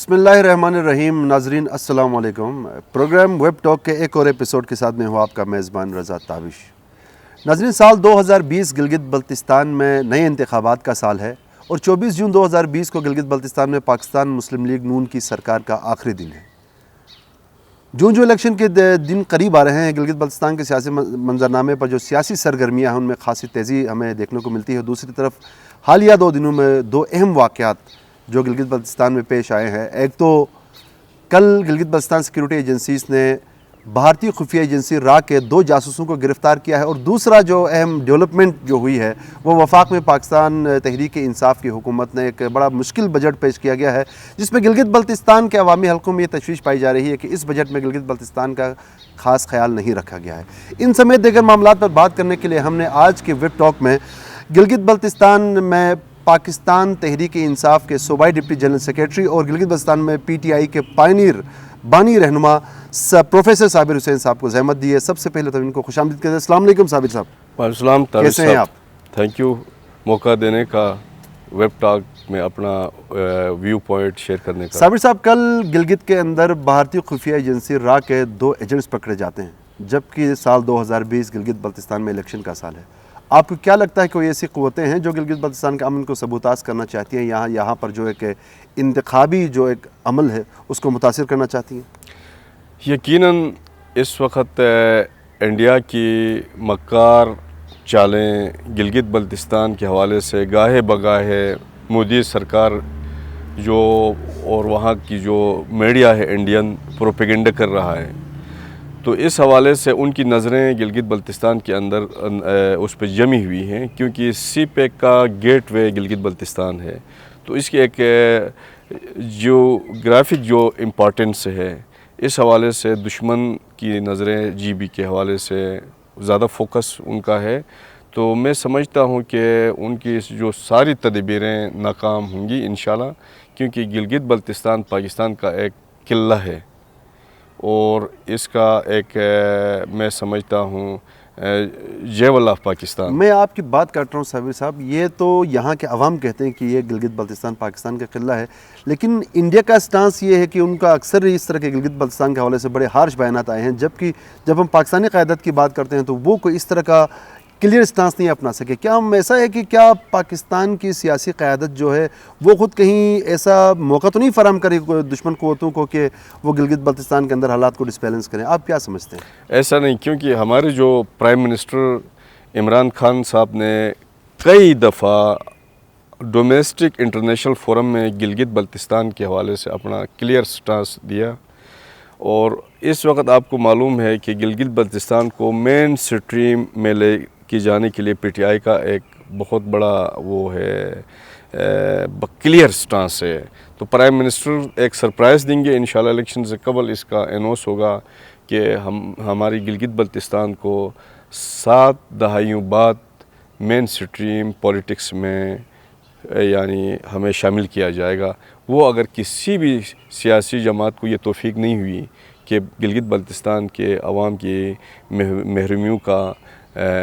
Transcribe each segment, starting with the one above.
بسم اللہ الرحمن الرحیم. ناظرین السلام علیکم. پروگرام ویب ٹاک کے ایک اور ایپیسوڈ کے ساتھ میں ہوں آپ کا میزبان رضا تابش. ناظرین سال 2020 گلگت بلتستان میں نئے انتخابات کا سال ہے اور 24 جون 2020 کو گلگت بلتستان میں پاکستان مسلم لیگ نون کی سرکار کا آخری دن ہے. جو الیکشن کے دن قریب آ رہے ہیں گلگت بلتستان کے سیاسی منظرنامے پر جو سیاسی سرگرمیاں ہیں ان میں خاصی تیزی ہمیں دیکھنے کو ملتی ہے. دوسری طرف حالیہ 2 دنوں میں 2 اہم واقعات جو گلگت بلتستان میں پیش آئے ہیں. ایک تو کل گلگت بلتستان سیکیورٹی ایجنسیز نے بھارتی خفیہ ایجنسی را کے 2 جاسوسوں کو گرفتار کیا ہے, اور دوسرا جو اہم ڈیولپمنٹ جو ہوئی ہے وہ وفاق میں پاکستان تحریک انصاف کی حکومت نے ایک بڑا مشکل بجٹ پیش کیا گیا ہے, جس میں گلگت بلتستان کے عوامی حلقوں میں یہ تشویش پائی جا رہی ہے کہ اس بجٹ میں گلگت بلتستان کا خاص خیال نہیں رکھا گیا ہے. ان سمیت دیگر معاملات پر بات کرنے کے لیے ہم نے آج کے ویب ٹاک میں گلگت بلتستان میں پاکستان تحریک انصاف کے صوبائی ڈپٹی جنرل سیکریٹری اور گلگت بلتستان میں پی ٹی آئی کے پائنیر بانی رہنما پروفیسر صابر حسین صاحب کو زحمت دی ہے. سب سے پہلے تو ان کو خوش آمدید کہتے ہیں. السلام علیکم صابر صاحب. وعلیکم السلام. کیسے ہیں آپ؟ تھینک یو موقع دینے کا ویب ٹاک میں اپنا ویو پوائنٹ شیئر کرنے کا. صابر صاحب, کل گلگت کے اندر بھارتی خفیہ ایجنسی را کے 2 ایجنٹس پکڑے جاتے ہیں, جبکہ سال 2020 گلگت بلتستان میں الیکشن کا سال ہے. آپ کو کیا لگتا ہے کہ کوئی ایسی قوتیں ہیں جو گلگت بلتستان کے امن کو سبوتاز کرنا چاہتی ہیں, یہاں پر جو ایک انتخابی جو ایک عمل ہے اس کو متاثر کرنا چاہتی ہیں؟ یقیناً اس وقت انڈیا کی مکار چالیں گلگت بلتستان کے حوالے سے گاہے بگاہے مودی سرکار جو اور وہاں کی جو میڈیا ہے انڈین پروپیگنڈا کر رہا ہے, تو اس حوالے سے ان کی نظریں گلگت بلتستان کے اندر اس پہ جمی ہوئی ہیں, کیونکہ سی پیک کا گیٹ وے گلگت بلتستان ہے. تو اس کی ایک جیوگرافک جو امپورٹنس ہے, اس حوالے سے دشمن کی نظریں جی بی کے حوالے سے زیادہ فوکس ان کا ہے. تو میں سمجھتا ہوں کہ ان کی جو ساری تدبیریں ناکام ہوں گی انشاءاللہ, کیونکہ گلگت بلتستان پاکستان کا ایک قلعہ ہے اور اس کا ایک میں سمجھتا ہوں جیول آف پاکستان. میں آپ کی بات کر رہا ہوں صابر صاحب, یہ تو یہاں کے عوام کہتے ہیں کہ یہ گلگت بلتستان پاکستان کا قلعہ ہے, لیکن انڈیا کا سٹانس یہ ہے کہ ان کا اکثر اس طرح کے گلگت بلتستان کے حوالے سے بڑے ہارش بیانات آئے ہیں, جبکہ جب ہم پاکستانی قیادت کی بات کرتے ہیں تو وہ کوئی اس طرح کا کلیئر سٹانس نہیں اپنا سکے. کیا ہم ایسا ہے کہ کیا پاکستان کی سیاسی قیادت جو ہے وہ خود کہیں ایسا موقع تو نہیں فراہم کرے دشمن قوتوں کو کہ وہ گلگت بلتستان کے اندر حالات کو ڈسبیلنس کریں؟ آپ کیا سمجھتے ہیں؟ ایسا نہیں, کیونکہ ہمارے جو پرائم منسٹر عمران خان صاحب نے کئی دفعہ ڈومیسٹک انٹرنیشنل فورم میں گلگت بلتستان کے حوالے سے اپنا کلیئر سٹانس دیا, اور اس وقت آپ کو معلوم ہے کہ گلگت بلتستان کو مین سٹریم میں لے کے جانے کے لیے پی ٹی آئی کا ایک بہت بڑا وہ ہے کلیئر سٹانس ہے. تو پرائم منسٹر ایک سرپرائز دیں گے انشاءاللہ, الیکشن سے قبل اس کا اناؤنس ہوگا کہ ہماری گلگت بلتستان کو 7 دہائیوں بعد مین سٹریم پولیٹکس میں یعنی ہمیں شامل کیا جائے گا. وہ اگر کسی بھی سیاسی جماعت کو یہ توفیق نہیں ہوئی کہ گلگت بلتستان کے عوام کی محرومیوں کا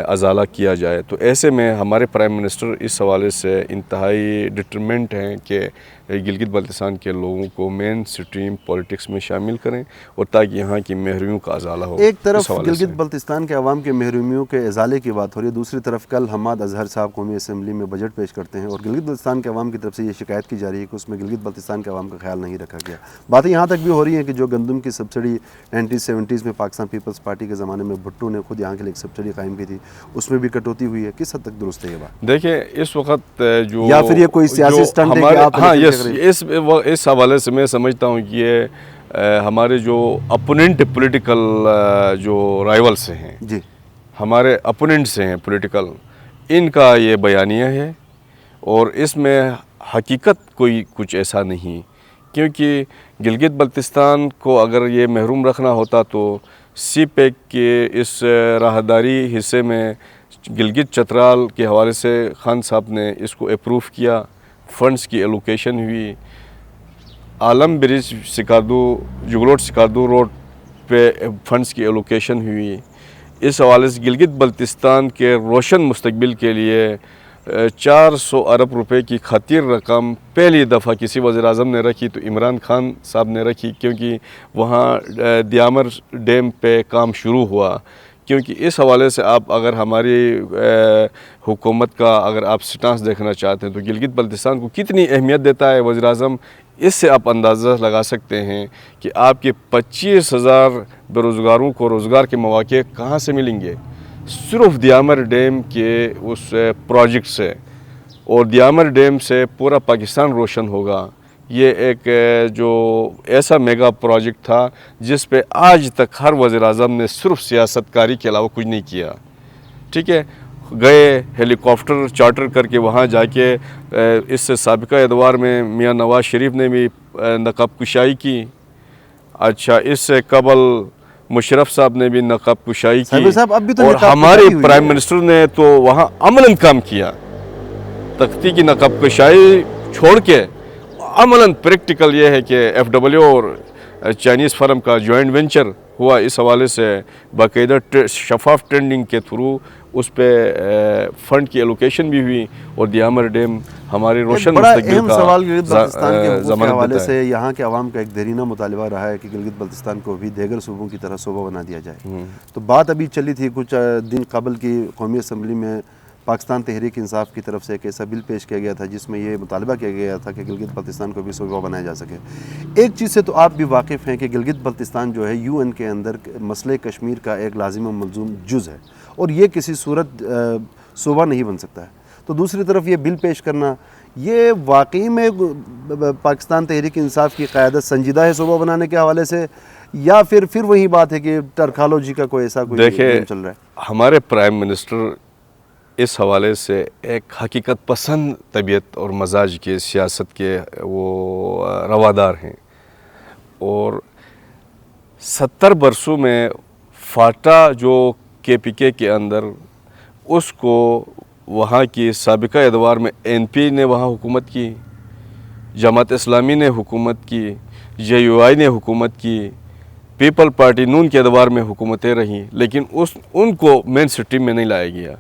ازالہ کیا جائے, تو ایسے میں ہمارے پرائم منسٹر اس حوالے سے انتہائی ڈٹرمنٹ ہیں کہ گلگت بلتستان کے لوگوں کو مین سٹریم پولیٹکس میں شامل کریں, اور تاکہ یہاں کی محرومیوں کا ازالہ ہو. ایک طرف گلگت بلتستان کے عوام کے محرومیوں کے ازالے کی بات ہو رہی ہے, دوسری طرف کل حماد اظہر صاحب قومی اسمبلی میں بجٹ پیش کرتے ہیں اور گلگت بلتستان کے عوام کی طرف سے یہ شکایت کی جا رہی ہے کہ اس میں گلگت بلتستان کے عوام کا خیال نہیں رکھا گیا. باتیں یہاں تک بھی ہو رہی ہیں کہ جو گندم کی سبسڈی 1970s میں پاکستان پیپلز پارٹی کے زمانے میں بھٹو نے خود یہاں کے لیے ایک سبسڈی قائم کی تھی, اس میں بھی کٹوتی ہوئی ہے. کس حد تک درست ہے یہ بات؟ دیکھیں اس وقت جو یا پھر یہ کوئی سیاسی سٹنٹ ہے کہ آپ اس حوالے سے میں سمجھتا ہوں کہ یہ ہمارے جو اپوننٹ پولیٹیکل جو رائیولس ہیں, جی ہمارے اپوننٹس ہیں پولیٹیکل, ان کا یہ بیانیہ ہے, اور اس میں حقیقت کوئی کچھ ایسا نہیں, کیونکہ گلگت بلتستان کو اگر یہ محروم رکھنا ہوتا تو سی پیک کے اس راہداری حصے میں گلگت چترال کے حوالے سے خان صاحب نے اس کو اپروو کیا, فنڈز کی ایلوکیشن ہوئی, عالم برج سکاردو جگلوٹ سکاردو روڈ پہ فنڈز کی ایلوکیشن ہوئی. اس حوالے سے گلگت بلتستان کے روشن مستقبل کے لیے 400 अरब रुपए की खातिर रकम पहली दफ़ा किसी वज़ीर आज़म ने रखी तो इमरान खान साहब ने रखी, क्योंकि वहाँ दियामर डैम पे काम शुरू हुआ। क्योंकि इस हवाले से आप अगर हमारी हुकूमत का अगर आप स्टांस देखना चाहते हैं तो गिलगित बल्तिस्तान को कितनी अहमियत देता है वज़ीर आज़म, इससे आप अंदाज़ा लगा सकते हैं कि आपके 25,000 बेरोज़गारों को रोज़गार के मौके कहाँ से मिलेंगे। सिर्फ दियामर डैम के उस प्रोजेक्ट से, और दियामर डैम से पूरा पाकिस्तान रोशन होगा। ये एक जो ऐसा मेगा प्रोजेक्ट था जिस पे आज तक हर वज़ीर आज़म ने सिर्फ सियासतकारी के अलावा कुछ नहीं किया। ठीक है, गए हेलीकॉप्टर चार्टर करके वहाँ जाके इससे साबिका एतवार में मियाँ नवाज शरीफ ने भी नक़ाब कुशाई की। अच्छा, इससे कबल मुशर्रफ साहब ने भी नक़ाब कुशाई की, और हमारे प्राइम मिनिस्टर ने तो वहाँ अमलन काम किया। तख्ती की नक़ाब कुशाई छोड़ के अमलन प्रैक्टिकल ये है कि FW और चाइनीज़ फर्म का जॉइंट वेंचर हुआ। इस हवाले से बाकायदा शफाफ टेंडिंग के थ्रू उस पर फंड की एलोकेशन भी हुई, और दियामर डैम हमारे रोशन बड़ा मुस्तकबिल अहम का सवाल गिलगित बल्तिस्तान के हुकूक के हवाले देता है। से यहाँ के अवाम का एक देरीना मुतालबा रहा है कि गिलगित बल्तिस्तान को भी देगर सूबों की तरह सूबा बना दिया जाए। तो बात अभी चली थी कुछ दिन कबल की कौमी असम्बली में पाकिस्तान तहरीक इंसाफ की तरफ से एक ऐसा बिल पेश किया गया था जिसमें ये मुतालबा किया गया था कि गिलगित बल्तिस्तान को भी सूबा बनाया जा सके। एक चीज़ से तो आप भी वाकिफ़ हैं कि गिलगित बल्तिस्तान जो है UN के अंदर मसले कश्मीर का एक लाजिम मलजूम जुज़ है, और ये किसी सूरत सूबा नहीं बन सकता है। तो दूसरी तरफ ये बिल पेश करना, ये वाकई में पाकिस्तान तहरीक इंसाफ की क़यादत संजीदा है सूबा बनाने के हवाले से, या फिर वही बात है कि टर्कालॉजी का कोई ऐसा कोई गेम चल रहा है? हमारे प्राइम मिनिस्टर इस हवाले से एक हकीकत पसंद तबीयत और मजाज के सियासत के वो रवादार हैं, और 70 बरसों में फाटा जो KPK के अंदर, उसको वहाँ की साबिका एतवार में NP ने वहाँ हुकूमत की, जमात इस्लामी ने हुकूमत की, JUI ने हुकूमत की, पीपल पार्टी नून के एतवार में हुकूमतें रहीं, लेकिन उनको मेन स्ट्रीम में नहीं लाया गया।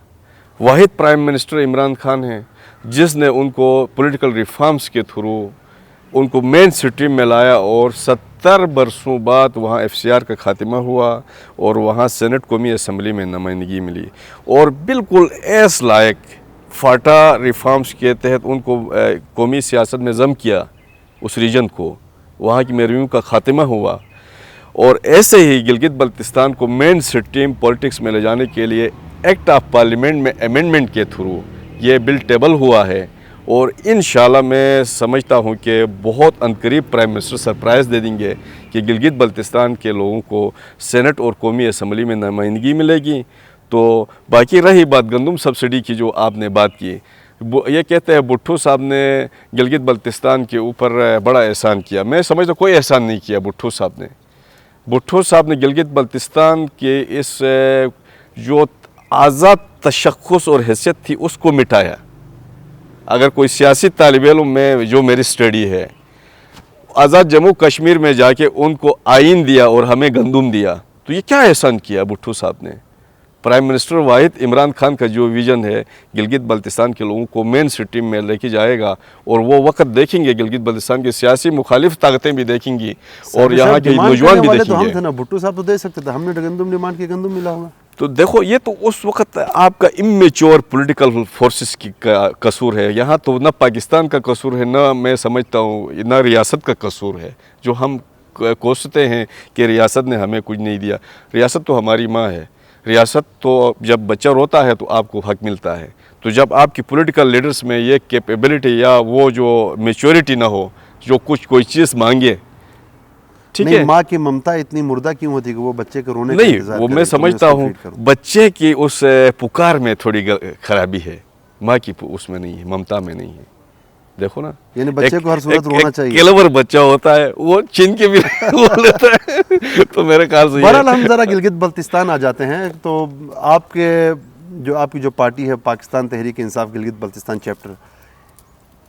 वाहिद प्राइम मिनिस्टर इमरान खान हैं जिसने उनको पॉलिटिकल रिफॉर्म्स के थ्रू उनको मेन स्ट्रीम में लाया, और 70 बरसों बाद वहाँ FCR का खात्मा हुआ, और वहाँ सेनेट कौमी असम्बली में नुमाइंदगी मिली, और बिल्कुल ऐस लायक फाटा रिफॉर्म्स के तहत उनको कौमी सियासत में ज़म किया उस रीजन को, वहाँ की महरूमियों का खात्मा हुआ। और ऐसे ही गिलगित बल्तिस्तान को मेन स्ट्रीम पॉलिटिक्स में ले जाने के लिए एक्ट ऑफ पार्लियामेंट में अमेंडमेंट के थ्रू ये बिल टेबल हुआ है, और इंशाल्लाह मैं समझता हूँ कि बहुत अनकरीब प्राइम मिनिस्टर सरप्राइज़ दे देंगे कि गिलगित बल्तिस्तान के लोगों को सेनेट और कौमी असम्बली में नुमाइंदगी मिलेगी। तो बाकी रही बात गंदम सब्सिडी की जो आपने बात की, ये कहते हैं भुट्टो साहब ने गिलगित बल्तिस्तान के ऊपर बड़ा एहसान किया। मैं समझता कोई एहसान नहीं किया भुट्टो साहब ने। भुट्टो साहब ने गिलगित बल्तिस्तान के इस जो आज़ाद तशख़्ख़ुस और हैसियत थी उसको मिटाया। अगर कोई सियासी तालिब इल्म में जो मेरी स्टडी है, आज़ाद जम्मू कश्मीर में जाके उनको आइन दिया और हमें गंदम दिया, तो ये क्या एहसान किया भुट्टो साहब ने। प्राइम मिनिस्टर वाहिद इमरान खान का जो विज़न है गिलगित बल्तिस्तान के लोगों को मेन स्ट्रीम में लेके जाएगा, और वो वक्त देखेंगे गिलगित बल्तिस्तान की सियासी मुखालिफ ताकतें भी देखेंगी और यहाँ के नौजवान भी देखेंगे। तो हम थे ना, भुट्टो साहब तो दे सकते थे, हमने गंदम डिमांड की, गंदम मिला होगा। तो देखो, ये तो उस वक्त आपका इमेच्योर पॉलिटिकल फोर्सेस की कसूर है। यहाँ तो ना पाकिस्तान का कसूर है, ना मैं समझता हूँ ना रियासत का कसूर है। जो हम कोसते हैं कि रियासत ने हमें कुछ नहीं दिया, रियासत तो हमारी माँ है। रियासत तो जब बच्चा रोता है तो आपको हक मिलता है। तो जब आपकी पॉलिटिकल लीडर्स में ये कैपेबिलिटी या वो जो मैच्योरिटी ना हो, जो कोई चीज़ मांगे, ठीक है, माँ की ममता इतनी मुर्दा क्यों होती कि वो बच्चे के रोने नहीं, वो मैं समझता हूँ बच्चे की उस पुकार में थोड़ी खराबी है, माँ की उसमें नहीं है, ममता में नहीं है। देखो ना, यानी बच्चे को हर सूरत रोना चाहिए। केलवर बच्चा होता है वो छीन के भी वो लेता है। तो मेरे ख्याल से बहरहाल हम जरा गिलगित बल्तिस्तान आ जाते हैं। तो आपकी जो पार्टी है पाकिस्तान तहरीक इंसाफ गिलगित बल्तिस्तान चैप्टर,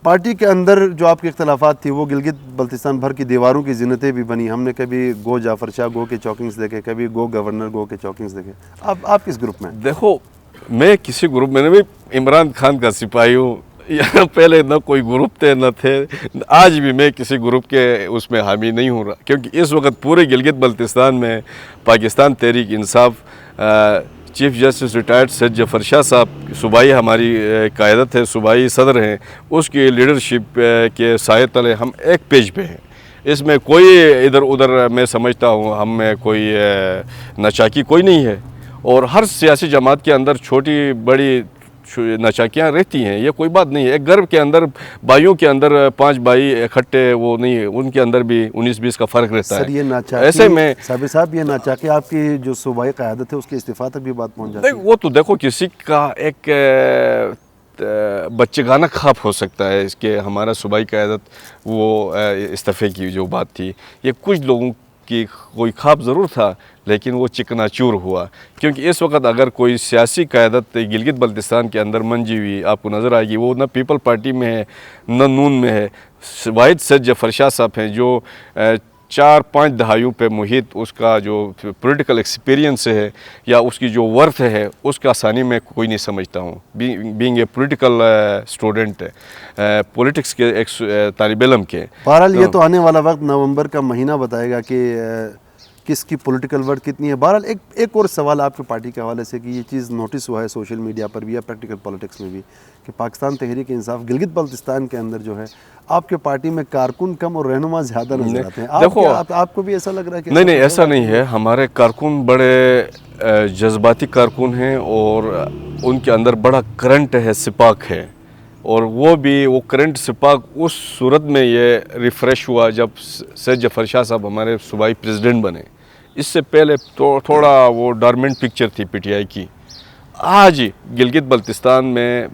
पार्टी के अंदर जो आपके इख्तलाफात थी वो गिलगित बल्तिस्तान भर की दीवारों की जिन्नतें भी बनी। हमने कभी गो जाफर शाह गो के चौकिंग्स देखे, कभी गो गवर्नर गो के चौकिंग्स देखे। आप किस ग्रुप में? देखो, मैं किसी ग्रुप में भी इमरान खान का सिपाही हूँ। यहाँ पहले न कोई ग्रुप थे न थे, आज भी मैं किसी ग्रुप के उसमें हामी नहीं हूँ, क्योंकि इस वक्त पूरे गिलगित बल्तिस्तान में Pakistan Tehreek Insaf chief justice retired Syed Zafar Shah sahab सूबाई हमारी क़यादत है, सूबाई सदर हैं, उसकी लीडरशिप के साए तले हम एक पेज पे हैं। इसमें कोई इधर उधर मैं समझता हूँ हम में कोई नचाकी कोई नहीं है, और हर सियासी जमात के अंदर छोटी बड़ी नचाकियाँ रहती हैं, ये कोई बात नहीं है। एक घर के अंदर भाइयों के अंदर 5 भाई इकट्ठे वो नहीं है, उनके अंदर भी 19-20 का फ़र्क रहता सर, ये है। नाचाकी, ऐसे में साबिर साहब, ये नाचाकी आपकी जो सूबाई क़यादत है उसके इस्तीफ़ा तक भी बात पहुँच जाती है। वो तो देखो किसी का एक बच्चेगाना ख्वाब हो सकता है इसके, हमारा सूबाई क़यादत वो इस्तीफ़े की जो बात थी, ये कुछ लोगों की कोई ख्वाब ज़रूर था, लेकिन वो चिकनाचूर हुआ। क्योंकि इस वक्त अगर कोई सियासी क़यादत गिलगित बल्तिस्तान के अंदर मंजी हुई आपको नज़र आएगी, वो न पीपल पार्टी में है न नून में है। वाहिद सैयद जफर शाह साहब हैं जो 4-5 दहाइयों पे मुहित उसका जो पॉलिटिकल एक्सपीरियंस है या उसकी जो वर्थ है, उसका आसानी में कोई नहीं समझता हूँ। Being a political student, politics के एक तालिब इल्म के। बहरहाल ये तो आने वाला वक्त नवंबर का महीना बताएगा कि किसकी पॉलिटिकल वर्थ कितनी है। बहरहाल एक और सवाल आपके पार्टी के हवाले से कि ये चीज़ नोटिस हुआ है सोशल मीडिया पर भी या प्रैक्टिकल पॉलिटिक्स में भी कि पाकिस्तान तहरीक इंसाफ गिलगित बल्तिस्तान के अंदर जो है आपके पार्टी में कारकुन कम और रहनुमा ज़्यादा नजर आते हैं। देखो, आपको भी ऐसा लग रहा है कि नहीं ऐसा नहीं है। हमारे कारकुन बड़े जज्बाती कारकुन हैं और उनके अंदर बड़ा करंट है, सिपाक है, और वो करंट सिपाक उस सूरत में ये रिफ़्रेश हुआ जब सैयद जफर शाह साहब हमारे सूबाई प्रेसिडेंट बने। इससे पहले तो थोड़ा वो डॉर्मेंट पिक्चर थी पीटीआई की। आज गिलगित बल्तिस्तान में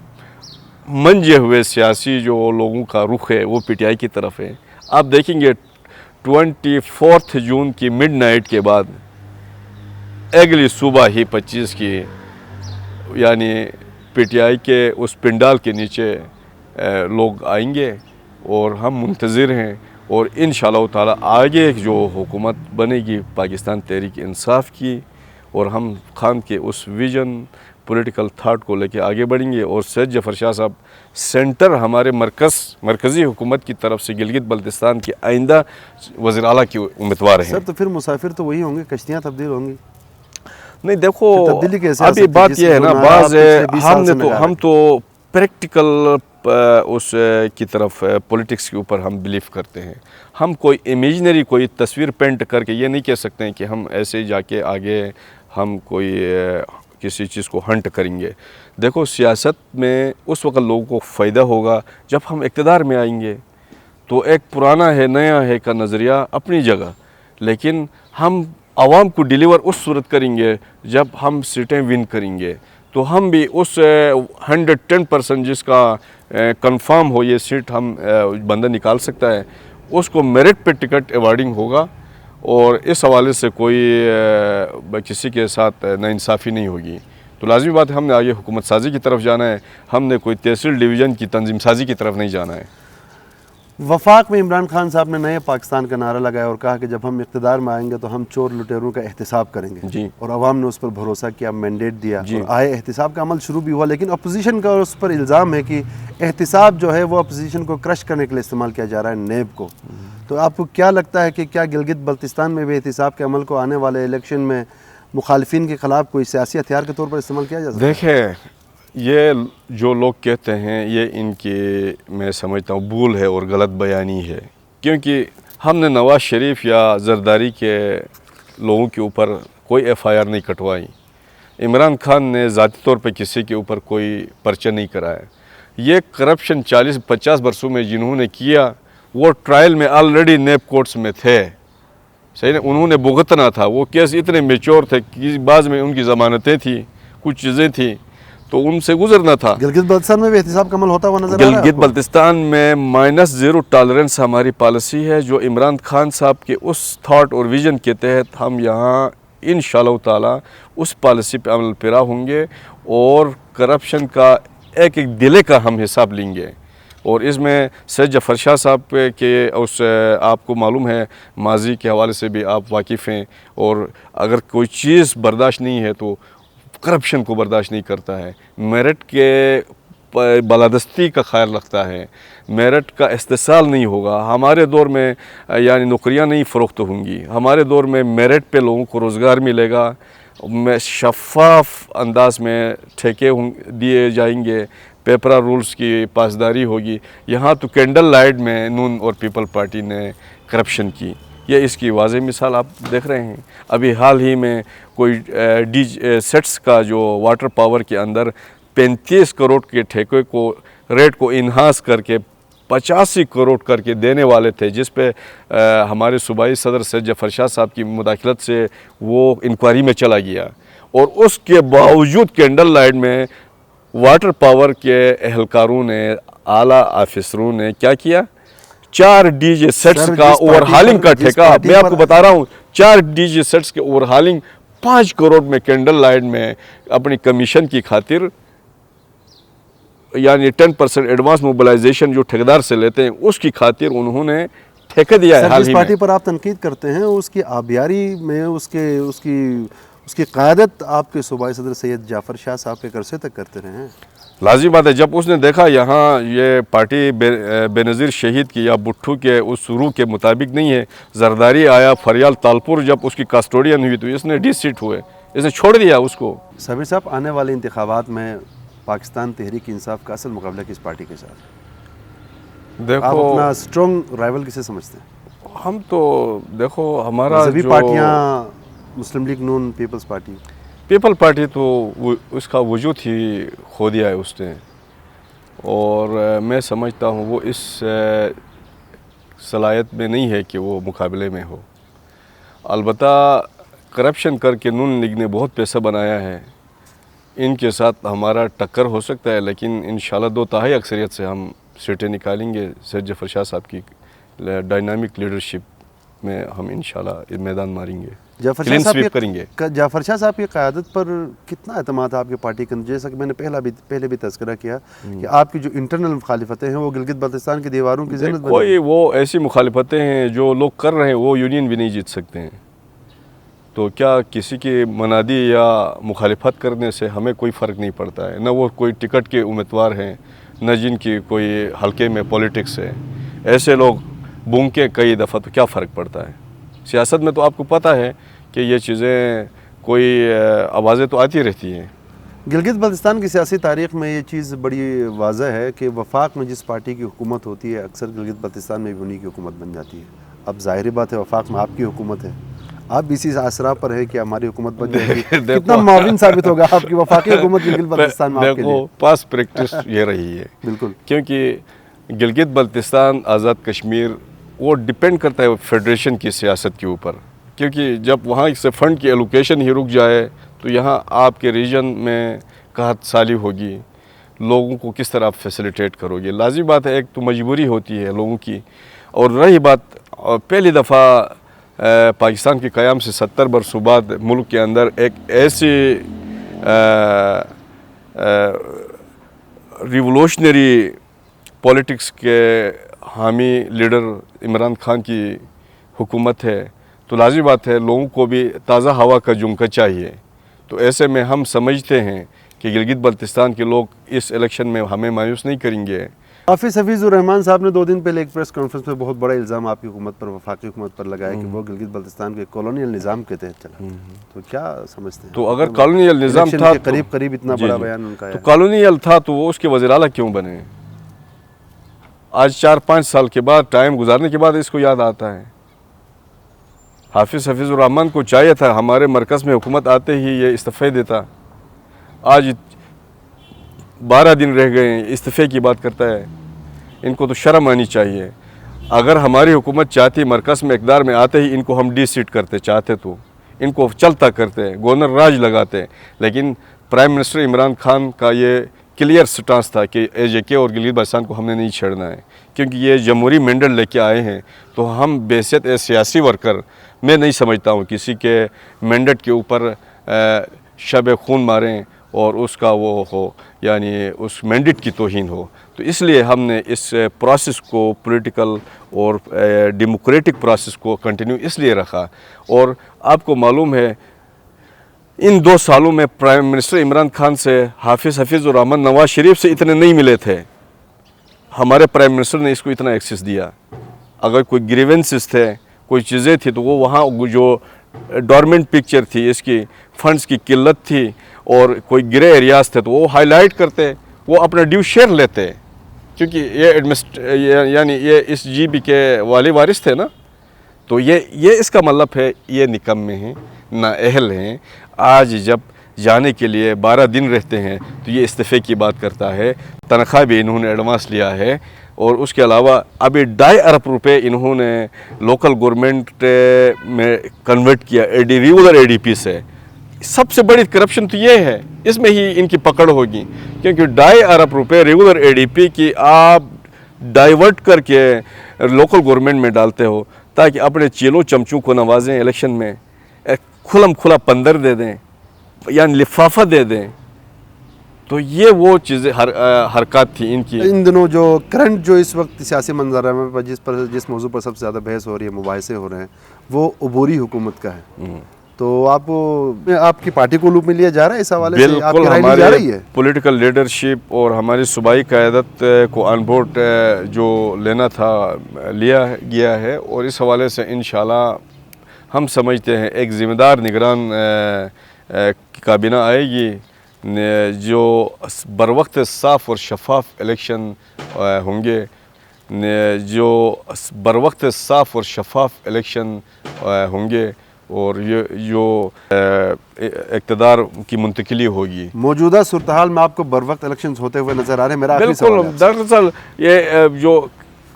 मंजे हुए सियासी जो लोगों का रुख है वो पीटीआई की तरफ है। आप देखेंगे 24 जून की मिडनाइट के बाद अगली सुबह ही 25 की, यानी पीटीआई के उस पिंडाल के नीचे लोग आएंगे और हम मुंतज़िर हैं। और इंशाअल्लाह ताला आगे जो हुकूमत बनेगी पाकिस्तान तहरीक इंसाफ की, और हम खान के उस विज़न पॉलिटिकल थाट को लेके आगे बढ़ेंगे। और सैयद जफर शाह साहब सेंटर हमारे मरकज़ी हुकूमत की तरफ से गिलगित बल्तिस्तान के आइंदा वज़ीर आला की उम्मीदवार हैं। सर, तो फिर मुसाफिर तो वही होंगे, कश्तियाँ तब्दील होंगी? नहीं देखो, तब्दीली कैसे अभी बात यह है ना, हम तो प्रैक्टिकल उस की तरफ पॉलिटिक्स के ऊपर हम बिलीव करते हैं। हम कोई इमेजिनरी कोई तस्वीर पेंट करके ये नहीं कह सकते हैं कि हम ऐसे जाके आगे हम कोई किसी चीज़ को हंट करेंगे। देखो, सियासत में उस वक्त लोगों को फ़ायदा होगा जब हम इक़्तिदार में आएंगे। तो एक पुराना है नया है का नज़रिया अपनी जगह, लेकिन हम आवाम को डिलीवर उस सूरत करेंगे जब हम सीटें विन करेंगे। तो हम भी उस 110% जिसका कंफर्म हो ये सीट हम बंदा निकाल सकता है, उसको मेरिट पे टिकट अवार्डिंग होगा, और इस हवाले से कोई किसी के साथ नाइंसाफ़ी नहीं होगी। तो लाज़मी बात है हमने आगे हुकूमत साजी की तरफ जाना है, हमने कोई तहसील डिवीज़न की तंजीम साजी की तरफ नहीं जाना है। वफाक में इमरान खान साहब ने नए पाकिस्तान का नारा लगाया और कहा कि जब हम इक़्तिदार में आएंगे तो हम चोर लुटेरों का एहतिसाब करेंगे जी। और आवाम ने उस पर भरोसा किया, मैंडेट दिया और आए, एहतिसाब का अमल शुरू भी हुआ। लेकिन अपोजिशन का उस पर इल्ज़ाम है कि एहतिसाब जो है वो अपोजिशन को क्रश करने के लिए इस्तेमाल किया जा रहा है, नेब को। तो आपको क्या लगता है कि क्या गिलगित बल्तिस्तान में भी एहतिसाब के अमल को आने वाले इलेक्शन में मुखालिफिन के ख़िलाफ़ कोई सियासी हथियार के तौर पर इस्तेमाल किया जा सकता है? देखें, ये जो लोग कहते हैं ये इनकी मैं समझता हूँ भूल है और गलत बयानी है, क्योंकि हमने नवाज़ शरीफ या जरदारी के लोगों के ऊपर कोई एफआईआर नहीं कटवाई। इमरान खान ने ज़ाती तौर पे किसी के ऊपर कोई पर्चा नहीं कराया। ये करप्शन 40-50 बरसों में जिन्होंने किया वो ट्रायल में ऑलरेडी नेब कोर्ट्स में थे, सही ना, उन्होंने भुगतना था। वो केस इतने मेच्योर थे कि बाद में उनकी ज़मानतें थी, कुछ चीज़ें थी, तो उनसे गुजरना था। गिलगित बल्तिस्तान में भी एहतिसाब का अमल होता हुआ नजर आ रहा है? गिलगित बल्तिस्तान में -0 टॉलरेंस हमारी पॉलिसी है, जो इमरान खान साहब के उस थॉट और विज़न के तहत हम यहाँ इंशाअल्लाह ताला उस पॉलिसी पे अमल पेरा होंगे और करप्शन का एक एक दिले का हम हिसाब लेंगे। और इसमें सैयद जफर शाह साहब के उस आपको मालूम है माजी के हवाले से भी आप वाकिफ़ हैं, और अगर कोई चीज़ बर्दाश्त नहीं है तो کرپشن کو برداشت نہیں کرتا ہے، میرٹ کے بالادستی کا خیال رکھتا ہے، میرٹ کا استحصال نہیں ہوگا. ہمارے دور میں یعنی نوکریاں نہیں فروخت ہوں گی، ہمارے دور میں میرٹ پہ لوگوں کو روزگار ملے گا، شفاف انداز میں ٹھیکے دیے جائیں گے، پیپرا رولز کی پاسداری ہوگی. یہاں تو کینڈل لائٹ میں نون اور پیپل پارٹی نے کرپشن کی، یہ اس کی واضح مثال آپ دیکھ رہے ہیں. ابھی حال ہی میں کوئی سیٹس کا جو واٹر پاور کے اندر 35 کروڑ کے ٹھیکے کو ریٹ کو انہانس کر کے 85 کروڑ کر کے دینے والے تھے، جس پہ ہمارے صوبائی صدر سید ظفر شاہ صاحب کی مداخلت سے وہ انکوائری میں چلا گیا. اور اس کے باوجود کینڈل لائٹ میں واٹر پاور کے اہلکاروں نے، اعلیٰ آفیسروں نے کیا کیا؟ 4 ڈی جے سیٹس کا اوور ہالنگ کا ٹھیکہ، میں آپ کو بتا رہا ہوں، 4 ڈی جے سیٹس کے اوور ہالنگ 5 کروڑ میں کینڈل لائٹ میں اپنی کمیشن کی خاطر، یعنی 10% ایڈوانس موبلائزیشن جو ٹھیکیدار سے لیتے ہیں اس کی خاطر انہوں نے ٹھیکہ دیا ہے. حال جس ہی پارٹی میں پر آپ تنقید کرتے ہیں اس کی آبیاری میں اس کی قیادت آپ کے صوبائی صدر سید جعفر شاہ صاحب کے عرصے تک کرتے رہے ہیں. لازمی بات ہے، جب اس نے دیکھا یہاں یہ پارٹی بے نظیر شہید کی یا بٹھو کے اس روح کے مطابق نہیں ہے، زرداری آیا فریال تالپور جب اس کی کاسٹوڈین ہوئی تو اس نے ڈی سیٹ ہوئے، اس نے چھوڑ دیا اس کو. صابر صاحب، آنے والے انتخابات میں پاکستان تحریک انصاف کا اصل مقابلہ کس پارٹی کے ساتھ؟ آپ دیکھو اپنا اسٹرانگ رائیول کسے سمجھتے ہیں؟ ہم تو دیکھو ہمارا مذہبی جو پارٹیاں، مسلم لیگ نون، پیپلز پارٹی. پیپل پارٹی تو اس کا وجود ہی کھو دیا ہے اس نے، اور میں سمجھتا ہوں وہ اس صلاحیت میں نہیں ہے کہ وہ مقابلے میں ہو. البتہ کرپشن کر کے نون لیگ نے بہت پیسہ بنایا ہے، ان کے ساتھ ہمارا ٹکر ہو سکتا ہے، لیکن انشاءاللہ 2/3 اکثریت سے ہم سیٹیں نکالیں گے. سید ظفر شاہ صاحب کی ڈائنامک لیڈرشپ میں ہم انشاءاللہ میدان ماریں گے، کلین سویپ کریں گے. جعفر شاہ صاحب کی قیادت پر کتنا اعتماد آپ کی پارٹی کے اندر؟ جیسا کہ میں نے پہلے بھی تذکرہ کیا کہ آپ کی جو انٹرنل مخالفتیں ہیں وہ گلگت بلتستان کی دیواروں کی زینت بنی. کوئی وہ ایسی مخالفتیں ہیں جو لوگ کر رہے ہیں، وہ یونین بھی نہیں جیت سکتے ہیں. تو کیا کسی کی منادی یا مخالفت کرنے سے ہمیں کوئی فرق نہیں پڑتا ہے، نہ وہ کوئی ٹکٹ کے امیدوار ہیں، نہ جن کی کوئی حلقے میں پولیٹکس ہے. ایسے لوگ بونکے کئی دفعہ تو کیا فرق پڑتا ہے. سیاست میں تو آپ کو پتہ ہے کہ یہ چیزیں کوئی آوازیں تو آتی رہتی ہیں. گلگت بلتستان کی سیاسی تاریخ میں یہ چیز بڑی واضح ہے کہ وفاق میں جس پارٹی کی حکومت ہوتی ہے اکثر گلگت بلتستان میں بھی انہی کی حکومت بن جاتی ہے. اب ظاہری بات ہے وفاق میں آپ کی حکومت ہے، آپ بھی اسی آسرا پر ہے کہ ہماری حکومت بن جائے گی. کتنا معاون ثابت ہوگا آپ کی وفاقی حکومت گلگت بلتستان میں آپ کے لیے؟ دیکھو پاس پریکٹس یہ رہی ہے بالکل، کیونکہ گلگت بلتستان آزاد کشمیر وہ ڈپینڈ کرتا ہے فیڈریشن کی سیاست کے اوپر. کیونکہ جب وہاں سے فنڈ کی ایلوکیشن ہی رک جائے تو یہاں آپ کے ریجن میں قحط سالی ہوگی، لوگوں کو کس طرح فیسیلیٹیٹ کرو گے. لازمی بات ہے، ایک تو مجبوری ہوتی ہے لوگوں کی، اور رہی بات پہلی دفعہ پاکستان کے قیام سے 70 برسوں بعد ملک کے اندر ایک ایسی ریولوشنری پولیٹکس کے حامی لیڈر عمران خان کی حکومت ہے، تو لازمی بات ہے لوگوں کو بھی تازہ ہوا کا جھونکا چاہیے. تو ایسے میں ہم سمجھتے ہیں کہ گلگت بلتستان کے لوگ اس الیکشن میں ہمیں مایوس نہیں کریں گے. حافظ حفیظ الرحمان صاحب نے 2 دن پہلے ایک پریس کانفرنس میں بہت بڑا الزام آپ کی حکومت پر، وفاقی حکومت پر لگایا کہ وہ گلگت بلتستان کے کالونیل نظام کے تحت چلا. تو کیا سمجھتے ہیں؟ تو اگر کالونیل نظام الیکشن تھا کے قریب اتنا بڑا بیان ان کا تو کالونیل تھا تو وہ اس کے وزیر اعلیٰ کیوں بنے؟ آج 4-5 سال کے بعد، ٹائم گزارنے کے بعد اس کو یاد آتا ہے. حافظ حفیظ الرحمان کو چاہیے تھا ہمارے مرکز میں حکومت آتے ہی یہ استعفے دیتا. آج 12 دن رہ گئے ہیں، استعفے کی بات کرتا ہے. ان کو تو شرم آنی چاہیے. اگر ہماری حکومت چاہتی مرکز میں اقتدار میں آتے ہی ان کو ہم ڈی سیٹ کرتے، چاہتے تو ان کو چلتا کرتے، گورنر راج لگاتے. لیکن پرائم منسٹر عمران خان کا یہ کلیئر سٹانس تھا کہ AJK اور گلگت بلتستان کو ہم نے نہیں چھیڑنا ہے، کیونکہ یہ جمہوری مینڈیٹ لے کے آئے ہیں. تو ہم بحیثیت سیاسی ورکر، میں نہیں سمجھتا ہوں کسی کے مینڈیٹ کے اوپر شب خون ماریں اور اس کا وہ ہو، یعنی اس مینڈیٹ کی توہین ہو. تو اس لیے ہم نے اس پروسیس کو، پولیٹیکل اور ڈیموکریٹک پروسیس کو کنٹینیو اس لیے رکھا. اور آپ کو معلوم ہے इन 2 सालों में प्राइम मिनिस्टर इमरान खान से हफीज़ुर रहमान नवाज शरीफ से इतने नहीं मिले थे। हमारे प्राइम मिनिस्टर ने इसको इतना एक्सेस दिया। अगर कोई ग्रीवेंसेस थे, कोई चीज़ें थी, तो वो वहाँ जो डॉर्मेंट पिक्चर थी, इसकी फंड्स की किल्लत थी और कोई ग्रे एरियाज थे, तो वो हाईलाइट करते, वो अपना ड्यू शेयर लेते, क्योंकि ये इस जीबी के वाले वारिस थे ना। तो ये इसका मतलब है ये निकम्मे हैं, नाअहल हैं। आज जब जाने के लिए 12 दिन रहते हैं तो ये इस्तीफ़े की बात करता है। तनख्वाह भी इन्होंने एडवांस लिया है और उसके अलावा अभी 2.5 अरब रुपए इन्होंने लोकल गवर्नमेंट में कन्वर्ट किया रेगुलर एडीपी से। सबसे बड़ी करप्शन तो ये है, इसमें ही इनकी पकड़ होगी, क्योंकि 2.5 अरब रुपए रेगुलर एडीपी की आप डाइवर्ट करके लोकल गवर्नमेंट में डालते हो ताकि अपने चेलों चमचों को नवाजें, इलेक्शन में खुलम खुला पंदर दे दें या लिफाफा दे दें। तो ये वो चीज़ें हरकत थी इनकी। इन दिनों जो करंट जो इस वक्त सियासी मंजर में जिस मौजू पर सबसे ज़्यादा बहस हो रही है, मुबाहिसे हो रहे हैं, वो अबूरी हुकूमत का है। तो आपकी पार्टी को लूप में लिया जा रहा है इस हवाले से? बिल्कुल, हमारे पॉलिटिकल लीडरशिप और हमारी सूबाई क़यादत को ऑन बोर्ड जो लेना था लिया गया है और इस हवाले से इंशाल्लाह हम समझते हैं एक ज़िम्मेदार निगरान काबीना आएगी जो बरवक्त साफ़ और शफाफ इलेक्शन होंगे, जो बरवक्त साफ़ और शफाफ इलेक्शन होंगे और ये जो इक़्तिदार की मुंतकिली होगी। मौजूदा सूरत-हाल में आपको बरवक्त इलेक्शंस होते हुए नज़र आ रहे हैं? मेरा बिल्कुल, दरअसल ये जो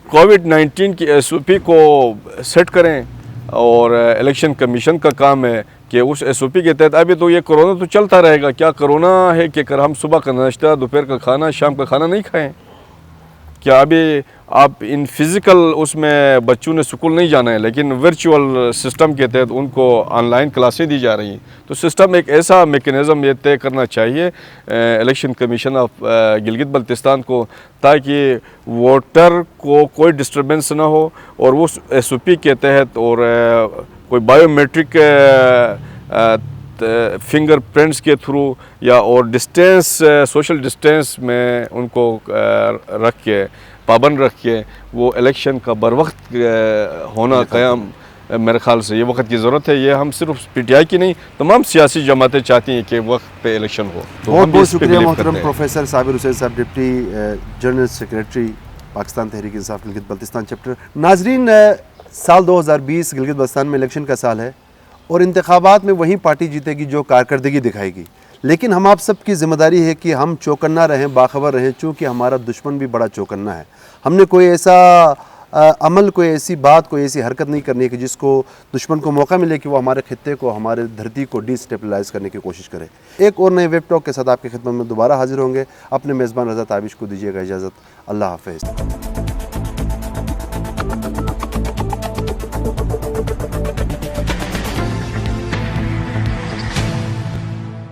कोविड-19 की SOP को सेट करें और इलेक्शन कमीशन का काम है कि उस SOP के तहत, अभी तो ये कोरोना तो चलता रहेगा। क्या कोरोना है कि कर हम सुबह का नाश्ता, दोपहर का खाना, शाम का खाना नहीं खाएं? क्या अभी आप इन फिज़िकल उसमें बच्चों ने स्कूल नहीं जाना है, लेकिन वर्चुअल सिस्टम के तहत उनको ऑनलाइन क्लासें दी जा रही हैं। तो सिस्टम एक ऐसा मेकनिज़म ये तय करना चाहिए election commission of Gilgit Baltistan को, ताकि वोटर को कोई डिस्टर्बेंस ना हो और वो SOP के तहत और कोई बायोमेट्रिक फिंगरप्रिंट्स के थ्रू या और डिस्टेंस, सोशल डिस्टेंस में उनको रख के, पाबंद रख के वो इलेक्शन का बर वक्त होना क़याम, मेरे ख़्याल से ये वक्त की ज़रूरत है। ये हम सिर्फ PTI की नहीं, तमाम सियासी जमातें चाहती हैं कि वक्त पे इलेक्शन हो। तो बहुत बहुत शुक्रिया मोहतरम प्रोफेसर साबिर हुसैन साहब, deputy general secretary Pakistan Tehreek इंसाफ गिलगित बल्तिस्तान चैप्टर। नाजरीन, साल 2020 गिलगित बल्तिस्तान में इलेक्शन का साल है और इंतखाबात में वही पार्टी जीतेगी जो कारकर्दगी दिखाएगी। लेकिन हम आप सब की ज़िम्मेदारी है कि हम चौकन्ना रहें, बाखबर रहें, चूँकि हमारा दुश्मन भी बड़ा चौकन्ना है। हमने कोई ऐसा अमल, कोई ऐसी बात, कोई ऐसी हरकत नहीं करनी है कि जिसको दुश्मन को मौका मिले कि वो हमारे खित्ते को, हमारे धरती को डिस्टेबलाइज करने की कोशिश करे। एक और नए वेब टॉक के साथ आपकी खिदमत में दोबारा हाजिर होंगे। अपने मेज़बान रज़ा ताबिश को दीजिएगा इजाज़त। अल्लाह हाफ़िज़।